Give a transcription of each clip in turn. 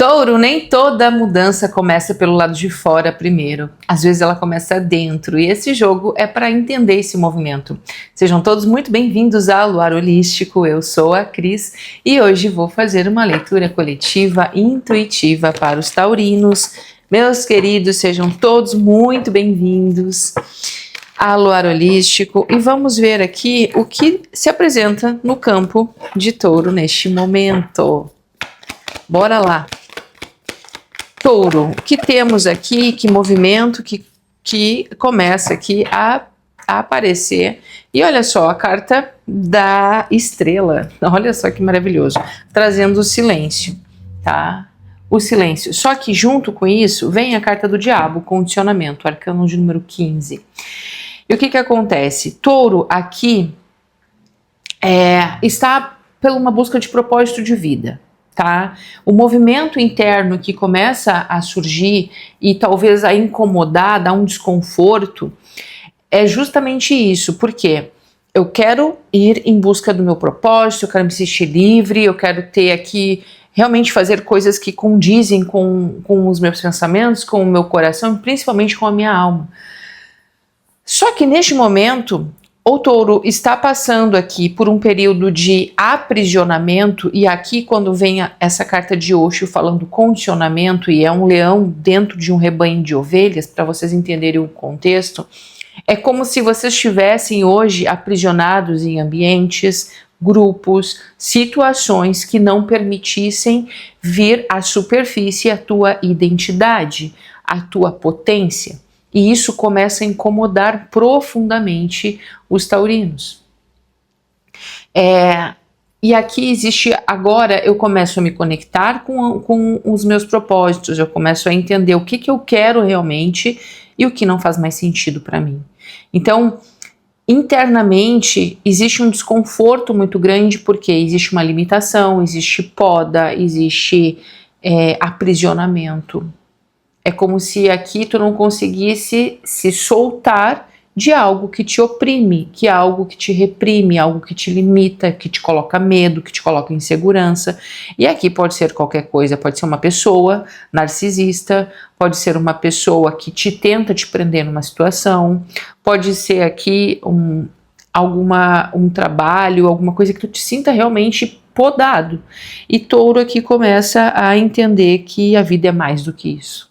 Touro, nem toda mudança começa pelo lado de fora primeiro. Às vezes ela começa dentro e esse jogo é para entender esse movimento. Sejam todos muito bem-vindos ao Luar Holístico. Eu sou a Cris e hoje vou fazer uma leitura coletiva intuitiva para os taurinos. Meus queridos, sejam todos muito bem-vindos ao Luar Holístico e vamos ver aqui o que se apresenta no campo de Touro neste momento. Bora lá! Touro, o que temos aqui, que movimento que começa aqui a aparecer. E olha só, a carta da estrela, olha só que maravilhoso, trazendo o silêncio, tá? O silêncio. Só que junto com isso vem a carta do diabo, condicionamento, arcano de número 15. E o que acontece? Touro aqui está por uma busca de propósito de vida. Tá? O movimento interno que começa a surgir e talvez a incomodar, dar um desconforto, é justamente isso, porque eu quero ir em busca do meu propósito, eu quero me sentir livre, eu quero ter aqui, realmente fazer coisas que condizem com os meus pensamentos, com o meu coração e principalmente com a minha alma. Só que neste momento, o Touro está passando aqui por um período de aprisionamento e aqui quando vem essa carta de Osho falando condicionamento e é um leão dentro de um rebanho de ovelhas, para vocês entenderem o contexto, é como se vocês estivessem hoje aprisionados em ambientes, grupos, situações que não permitissem vir à superfície a tua identidade, a tua potência. E isso começa a incomodar profundamente os taurinos. E aqui existe, agora eu começo a me conectar com os meus propósitos, eu começo a entender o que eu quero realmente e o que não faz mais sentido para mim. Então, internamente, existe um desconforto muito grande porque existe uma limitação, existe poda, existe aprisionamento. É como se aqui tu não conseguisse se soltar de algo que te oprime, que é algo que te reprime, algo que te limita, que te coloca medo, que te coloca insegurança. E aqui pode ser qualquer coisa, pode ser uma pessoa narcisista, pode ser uma pessoa que te tenta te prender numa situação, pode ser aqui um trabalho, alguma coisa que tu te sinta realmente podado. E Touro aqui começa a entender que a vida é mais do que isso.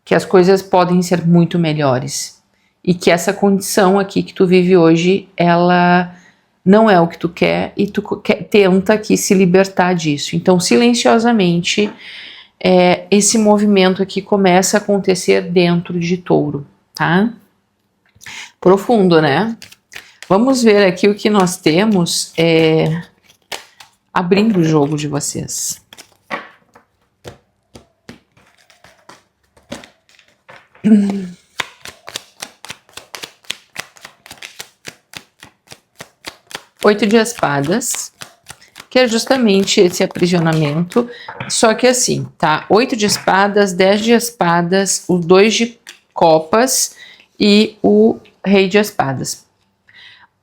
Que as coisas podem ser muito melhores e que essa condição aqui que tu vive hoje, ela não é o que tu quer e tu tenta aqui se libertar disso. Então, silenciosamente, esse movimento aqui começa a acontecer dentro de Touro, tá? Profundo, né? Vamos ver aqui o que nós temos abrindo o jogo de vocês. Oito de espadas, que é justamente esse aprisionamento, só que assim, tá? 8 de espadas, 10 de espadas, o 2 de copas e o rei de espadas.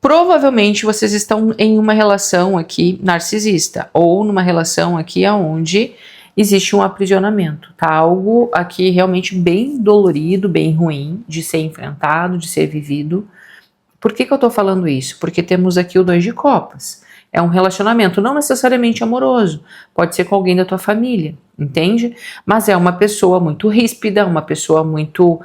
Provavelmente vocês estão em uma relação aqui narcisista, ou numa relação aqui onde existe um aprisionamento, tá? Algo aqui realmente bem dolorido, bem ruim de ser enfrentado, de ser vivido. Por que eu tô falando isso? Porque temos aqui o 2 de copas. É um relacionamento não necessariamente amoroso, pode ser com alguém da tua família, entende? Mas é uma pessoa muito ríspida, uma pessoa muito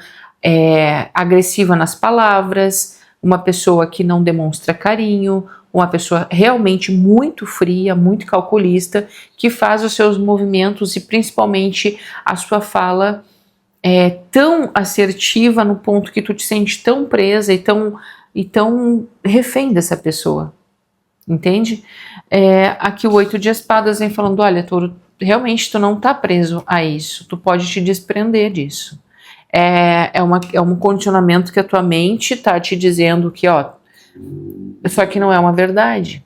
agressiva nas palavras, uma pessoa que não demonstra carinho, uma pessoa realmente muito fria, muito calculista, que faz os seus movimentos e principalmente a sua fala tão assertiva no ponto que tu te sente tão presa e tão refém dessa pessoa, entende? Aqui o 8 de espadas vem falando, olha, Touro, realmente tu não tá preso a isso, tu pode te desprender disso. É um condicionamento que a tua mente tá te dizendo que, só que não é uma verdade.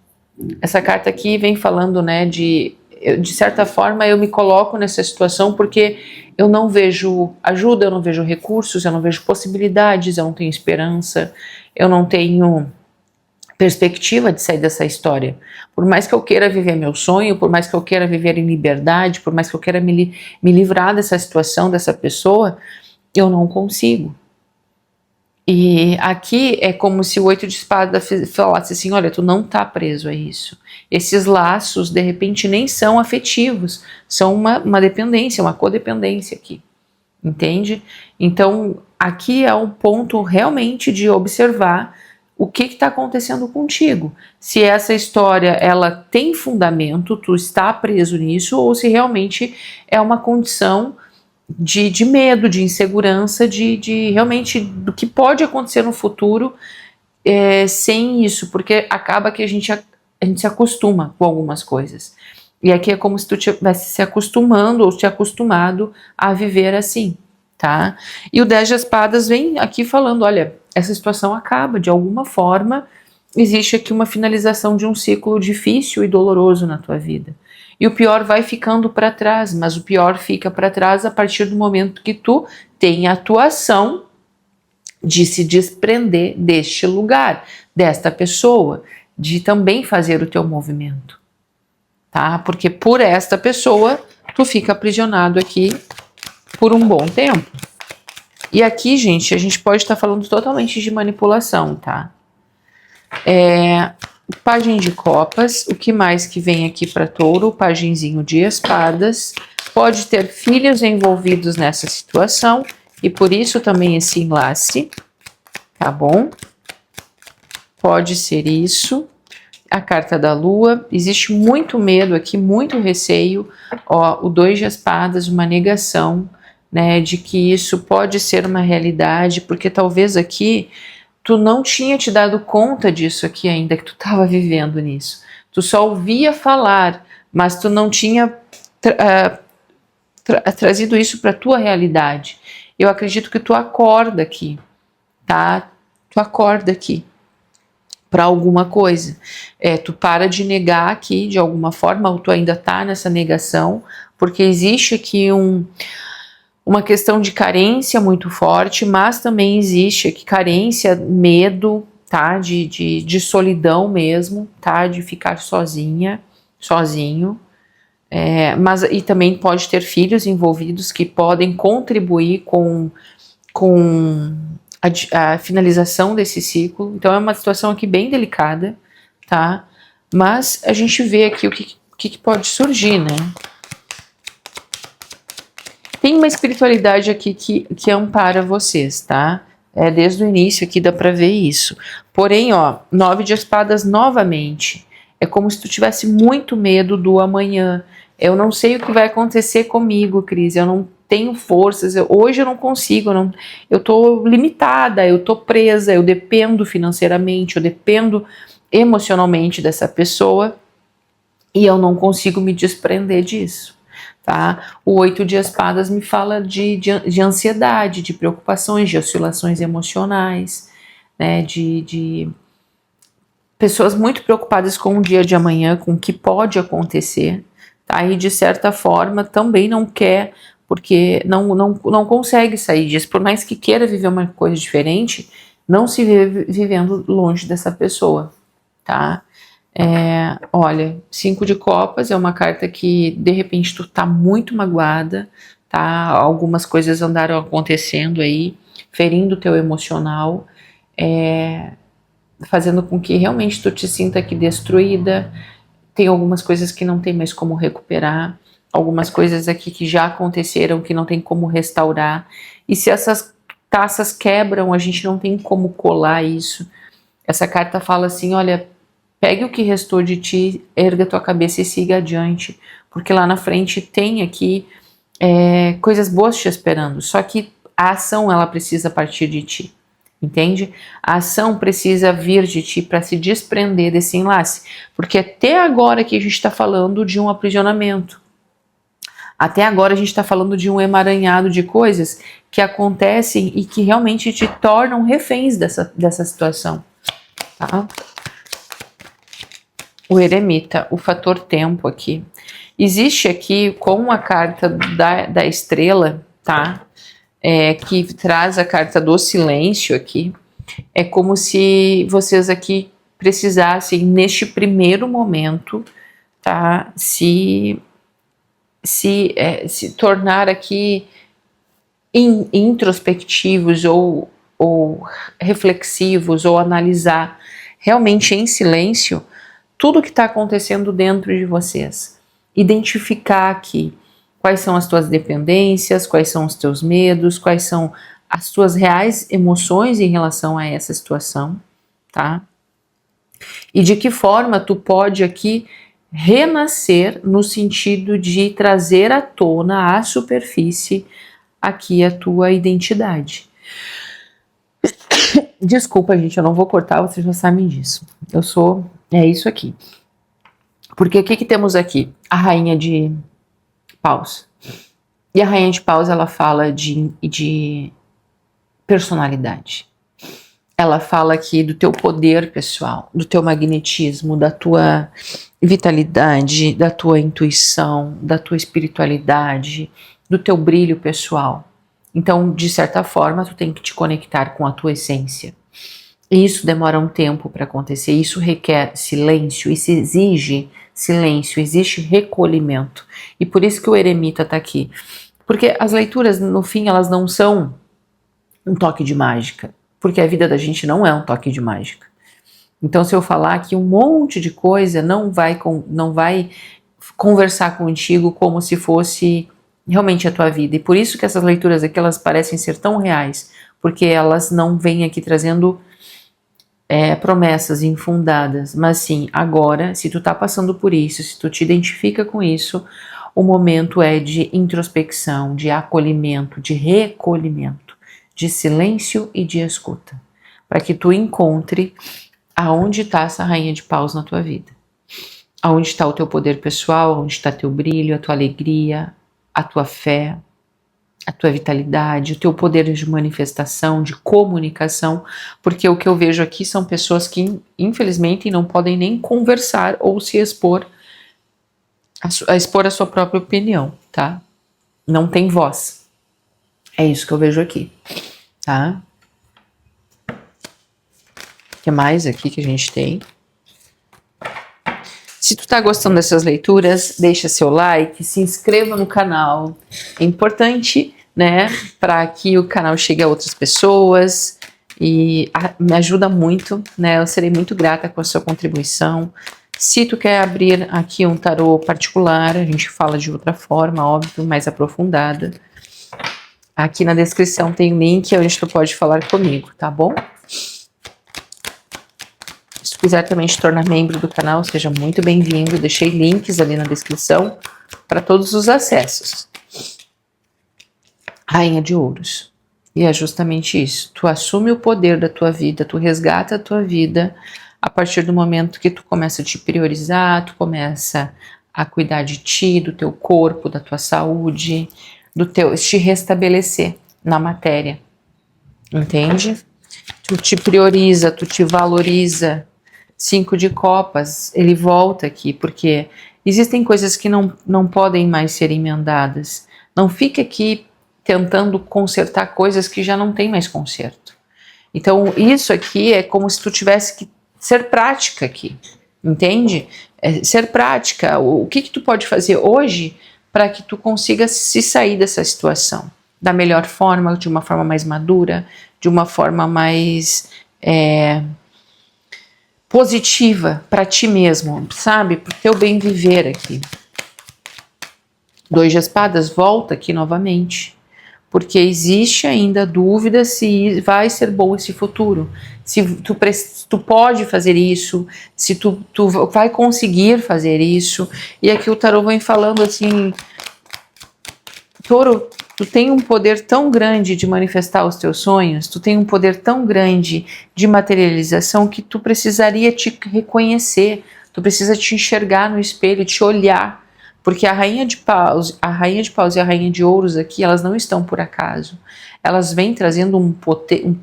Essa carta aqui vem falando, né, de certa forma eu me coloco nessa situação porque eu não vejo ajuda, eu não vejo recursos, eu não vejo possibilidades, eu não tenho esperança, eu não tenho perspectiva de sair dessa história. Por mais que eu queira viver meu sonho, por mais que eu queira viver em liberdade, por mais que eu queira me livrar dessa situação, dessa pessoa, eu não consigo. E aqui é como se o 8 de espada falasse assim, olha, tu não tá preso a isso. Esses laços, de repente, nem são afetivos, são uma dependência, uma codependência aqui, entende? Então, aqui é um ponto realmente de observar o que está acontecendo contigo. Se essa história, ela tem fundamento, tu está preso nisso, ou se realmente é uma condição de medo, de insegurança, de realmente do que pode acontecer no futuro sem isso, porque acaba que a gente se acostuma com algumas coisas. E aqui é como se tu estivesse se acostumando ou te acostumado a viver assim, tá? E o 10 de espadas vem aqui falando, olha, essa situação acaba de alguma forma, existe aqui uma finalização de um ciclo difícil e doloroso na tua vida. E o pior vai ficando para trás, mas o pior fica para trás a partir do momento que tu tem a tua ação de se desprender deste lugar, desta pessoa, de também fazer o teu movimento, tá? Porque por esta pessoa, tu fica aprisionado aqui por um bom tempo. E aqui, gente, a gente pode estar falando totalmente de manipulação, tá? Pajem de copas, o que mais que vem aqui para touro? Pajenzinho de espadas, pode ter filhos envolvidos nessa situação e por isso também esse enlace, tá bom? Pode ser isso. A carta da lua, existe muito medo aqui, muito receio, ó, o 2 de espadas, uma negação, né, de que isso pode ser uma realidade, porque talvez aqui tu não tinha te dado conta disso aqui ainda, que tu estava vivendo nisso. Tu só ouvia falar, mas tu não tinha trazido isso para tua realidade. Eu acredito que tu acorda aqui, tá? Tu acorda aqui para alguma coisa. Tu para de negar aqui de alguma forma, ou tu ainda tá nessa negação, porque existe aqui uma questão de carência muito forte, mas também existe aqui carência, medo, tá? De solidão mesmo, tá? De ficar sozinho. Mas e também pode ter filhos envolvidos que podem contribuir com a finalização desse ciclo. Então é uma situação aqui bem delicada, tá? Mas a gente vê aqui o que pode surgir, né? Tem uma espiritualidade aqui que ampara vocês, tá? Desde o início aqui dá pra ver isso. Porém, ó, 9 de espadas novamente. É como se tu tivesse muito medo do amanhã. Eu não sei o que vai acontecer comigo, Cris. Eu não tenho forças. Hoje eu não consigo. Eu tô limitada, eu tô presa, eu dependo financeiramente, eu dependo emocionalmente dessa pessoa. E eu não consigo me desprender disso. Tá? O 8 de espadas me fala de ansiedade, de preocupações, de oscilações emocionais, né? De pessoas muito preocupadas com o dia de amanhã, com o que pode acontecer, tá? E de certa forma também não quer, porque não consegue sair disso, por mais que queira viver uma coisa diferente, não se vê vivendo longe dessa pessoa, tá? Olha, 5 de copas é uma carta que de repente tu tá muito magoada, tá? Algumas coisas andaram acontecendo aí, ferindo o teu emocional, fazendo com que realmente tu te sinta aqui destruída. Tem algumas coisas que não tem mais como recuperar, algumas coisas aqui que já aconteceram que não tem como restaurar, e se essas taças quebram, a gente não tem como colar isso. Essa carta fala assim, olha, pegue o que restou de ti, erga tua cabeça e siga adiante, porque lá na frente tem aqui coisas boas te esperando, só que a ação ela precisa partir de ti, entende? A ação precisa vir de ti para se desprender desse enlace, porque até agora que a gente está falando de um aprisionamento, até agora a gente está falando de um emaranhado de coisas que acontecem e que realmente te tornam reféns dessa situação, tá? O eremita, o fator tempo aqui. Existe aqui com a carta da estrela, tá? Que traz a carta do silêncio aqui. É como se vocês aqui precisassem, neste primeiro momento, tá, se tornar aqui introspectivos ou reflexivos, ou analisar realmente em silêncio tudo que está acontecendo dentro de vocês. Identificar aqui quais são as tuas dependências, quais são os teus medos, quais são as tuas reais emoções em relação a essa situação, tá? E de que forma tu pode aqui renascer no sentido de trazer à tona, à superfície, aqui a tua identidade. Desculpa, gente, eu não vou cortar, vocês já sabem disso. É isso aqui. Porque o que temos aqui? A rainha de paus. E a rainha de paus, ela fala de personalidade. Ela fala aqui do teu poder pessoal, do teu magnetismo, da tua vitalidade, da tua intuição, da tua espiritualidade, do teu brilho pessoal. Então, de certa forma, tu tem que te conectar com a tua essência. E isso demora um tempo para acontecer, isso requer silêncio, isso exige silêncio, existe recolhimento. E por isso que o eremita está aqui. Porque as leituras, no fim, elas não são um toque de mágica. Porque a vida da gente não é um toque de mágica. Então, se eu falar aqui um monte de coisa, não vai conversar contigo como se fosse realmente a tua vida. E por isso que essas leituras aqui, elas parecem ser tão reais. Porque elas não vêm aqui trazendo promessas infundadas. Mas sim, agora, se tu tá passando por isso, se tu te identifica com isso, o momento é de introspecção, de acolhimento, de recolhimento, de silêncio e de escuta, para que tu encontre aonde está essa rainha de paus na tua vida, aonde está o teu poder pessoal, aonde está teu brilho, a tua alegria, a tua fé, a tua vitalidade, o teu poder de manifestação, de comunicação, porque o que eu vejo aqui são pessoas que infelizmente não podem nem conversar ou se expor a expor a sua própria opinião, tá? Não tem voz. É isso que eu vejo aqui, tá? O que mais aqui que a gente tem? Se tu tá gostando dessas leituras, deixa seu like, se inscreva no canal. É importante, né, para que o canal chegue a outras pessoas e me ajuda muito, né? Eu serei muito grata com a sua contribuição. Se tu quer abrir aqui um tarô particular, a gente fala de outra forma, óbvio, mais aprofundada. Aqui na descrição tem o link onde tu pode falar comigo, tá bom? Se tu quiser também te tornar membro do canal, seja muito bem-vindo. Deixei links ali na descrição para todos os acessos. Rainha de Ouros. E é justamente isso. Tu assume o poder da tua vida, tu resgata a tua vida a partir do momento que tu começa a te priorizar, tu começa a cuidar de ti, do teu corpo, da tua saúde, te restabelecer na matéria, entende? Tu te prioriza, tu te valoriza. 5 de copas, ele volta aqui, porque existem coisas que não podem mais ser emendadas. Não fique aqui tentando consertar coisas que já não tem mais conserto. Então, isso aqui é como se tu tivesse que ser prática aqui, entende? Ser prática. O que tu pode fazer hoje para que tu consiga se sair dessa situação da melhor forma, de uma forma mais madura, de uma forma mais positiva para ti mesmo, sabe? Para o teu bem viver aqui. 2 de espadas, volta aqui novamente, porque existe ainda dúvida se vai ser bom esse futuro, se tu pode fazer isso, se tu vai conseguir fazer isso. E aqui o tarô vem falando assim: Touro, tu tem um poder tão grande de manifestar os teus sonhos, tu tem um poder tão grande de materialização que tu precisaria te reconhecer, tu precisa te enxergar no espelho, te olhar, porque a rainha de paus e a rainha de ouros aqui, elas não estão por acaso. Elas vêm trazendo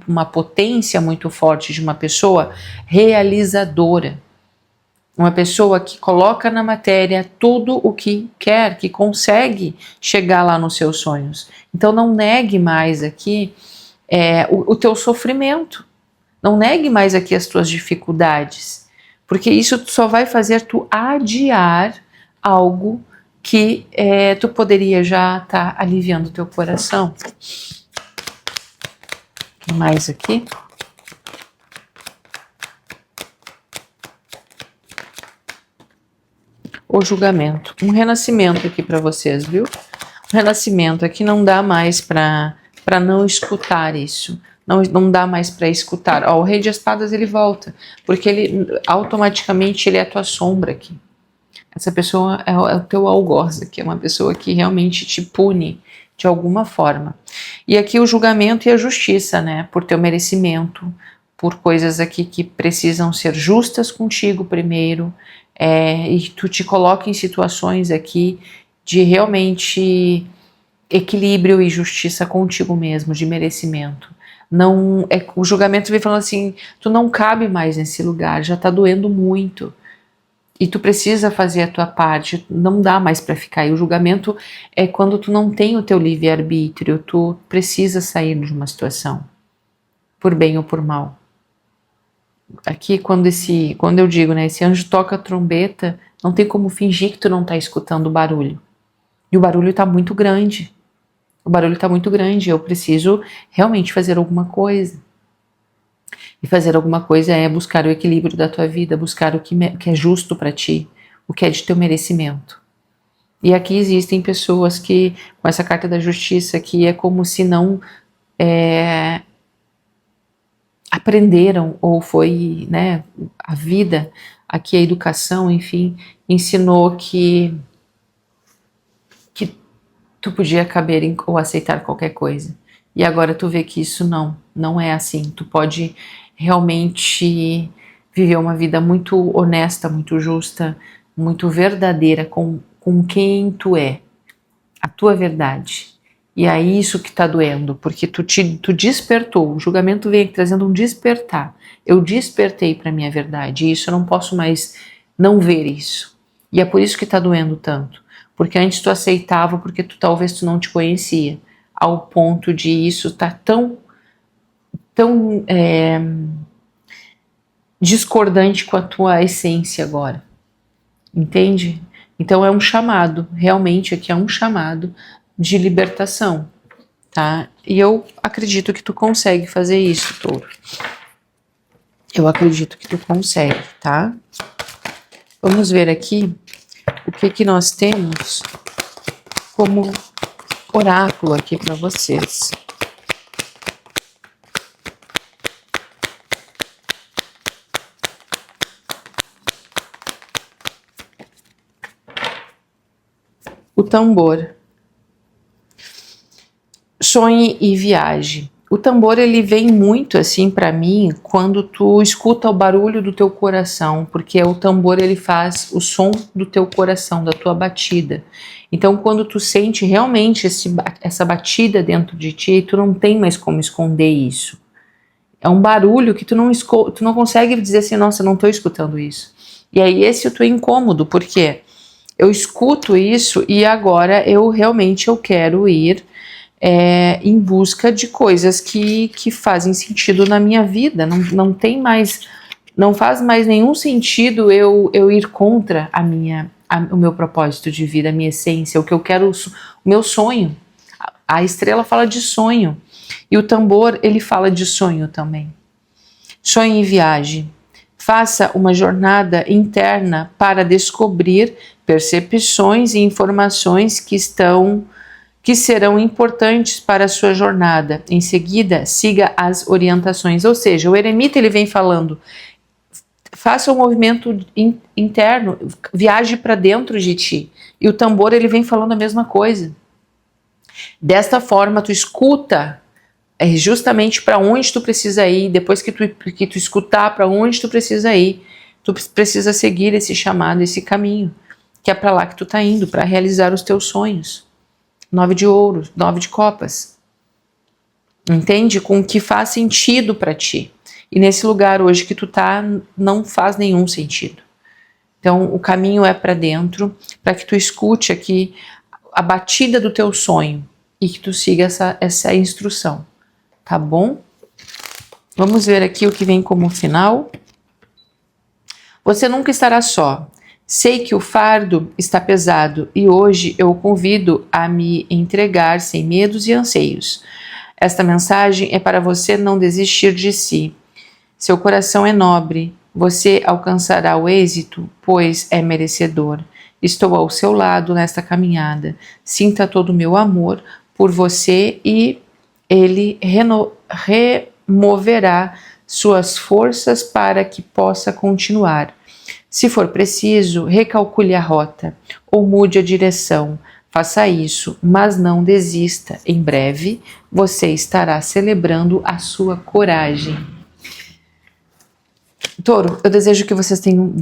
uma potência muito forte de uma pessoa realizadora. Uma pessoa que coloca na matéria tudo o que quer, que consegue chegar lá nos seus sonhos. Então não negue mais aqui o teu sofrimento. Não negue mais aqui as tuas dificuldades. Porque isso só vai fazer tu adiar algo que tu poderia já estar aliviando o teu coração. O que mais aqui? O julgamento. Um renascimento aqui para vocês, viu? Um renascimento aqui não dá mais para não escutar isso. Não dá mais para escutar. Ó, o Rei de Espadas ele volta, porque ele automaticamente ele é a tua sombra aqui. Essa pessoa é o teu algoz, que é uma pessoa que realmente te pune de alguma forma. E aqui o julgamento e a justiça, né? Por teu merecimento, por coisas aqui que precisam ser justas contigo primeiro, e tu te coloca em situações aqui de realmente equilíbrio e justiça contigo mesmo, de merecimento. Não, o julgamento vem falando assim, tu não cabe mais nesse lugar, já tá doendo muito. E tu precisa fazer a tua parte, não dá mais para ficar. E o julgamento é quando tu não tem o teu livre-arbítrio, tu precisa sair de uma situação, por bem ou por mal. Aqui, quando eu digo, né, esse anjo toca a trombeta, não tem como fingir que tu não tá escutando o barulho. E o barulho tá muito grande. O barulho tá muito grande, eu preciso realmente fazer alguma coisa. E fazer alguma coisa é buscar o equilíbrio da tua vida, buscar o que é justo para ti, o que é de teu merecimento. E aqui existem pessoas que, com essa carta da justiça, que é como se não aprenderam, ou foi, né, a vida, aqui a educação, enfim, ensinou que tu podia caber ou aceitar qualquer coisa. E agora tu vê que isso não é assim. Tu pode realmente viver uma vida muito honesta, muito justa, muito verdadeira com quem tu é, a tua verdade. E é isso que tá doendo, porque tu despertou, o julgamento vem trazendo um despertar. Eu despertei para minha verdade, e isso eu não posso mais não ver isso. E é por isso que tá doendo tanto, porque antes tu aceitava, porque talvez tu não te conhecia, ao ponto de isso tá tão discordante com a tua essência agora, entende? Então é um chamado, realmente aqui é um chamado de libertação, tá? E eu acredito que tu consegue fazer isso, touro. Eu acredito que tu consegue, tá? Vamos ver aqui o que nós temos como oráculo aqui para vocês. O tambor. Sonhe e viaje. O tambor ele vem muito assim para mim quando tu escuta o barulho do teu coração, porque o tambor ele faz o som do teu coração, da tua batida. Então quando tu sente realmente essa batida dentro de ti, tu não tem mais como esconder isso. É um barulho que tu não consegue dizer assim, nossa, eu não estou escutando isso. E aí esse é o teu incômodo, porque eu escuto isso e agora eu quero ir em busca de coisas que fazem sentido na minha vida. Não faz mais nenhum sentido eu ir contra o meu propósito de vida, a minha essência, o que eu quero, o meu sonho. A estrela fala de sonho e o tambor ele fala de sonho também. Sonhe e viaje. Faça uma jornada interna para descobrir percepções e informações que serão importantes para a sua jornada. Em seguida, siga as orientações. Ou seja, o eremita ele vem falando, faça um movimento interno, viaje para dentro de ti. E o tambor ele vem falando a mesma coisa. Desta forma, tu escuta justamente para onde tu precisa ir. Depois que tu escutar para onde tu precisa ir, tu precisa seguir esse chamado, esse caminho, que é para lá que tu tá indo, para realizar os teus sonhos. 9 de ouros, 9 de copas. Entende? Com o que faz sentido para ti. E nesse lugar hoje que tu tá, não faz nenhum sentido. Então, o caminho é para dentro, para que tu escute aqui a batida do teu sonho e que tu siga essa instrução. Tá bom? Vamos ver aqui o que vem como final. Você nunca estará só. Sei que o fardo está pesado e hoje eu o convido a me entregar sem medos e anseios. Esta mensagem é para você não desistir de si. Seu coração é nobre, você alcançará o êxito, pois é merecedor. Estou ao seu lado nesta caminhada. Sinta todo o meu amor por você e ele removerá suas forças para que possa continuar. Se for preciso, recalcule a rota ou mude a direção. Faça isso, mas não desista. Em breve, você estará celebrando a sua coragem. Touro, eu desejo que vocês tenham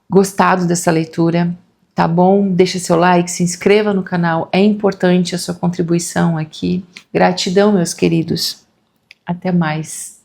gostado dessa leitura, tá bom? Deixa seu like, se inscreva no canal, é importante a sua contribuição aqui. Gratidão, meus queridos. Até mais.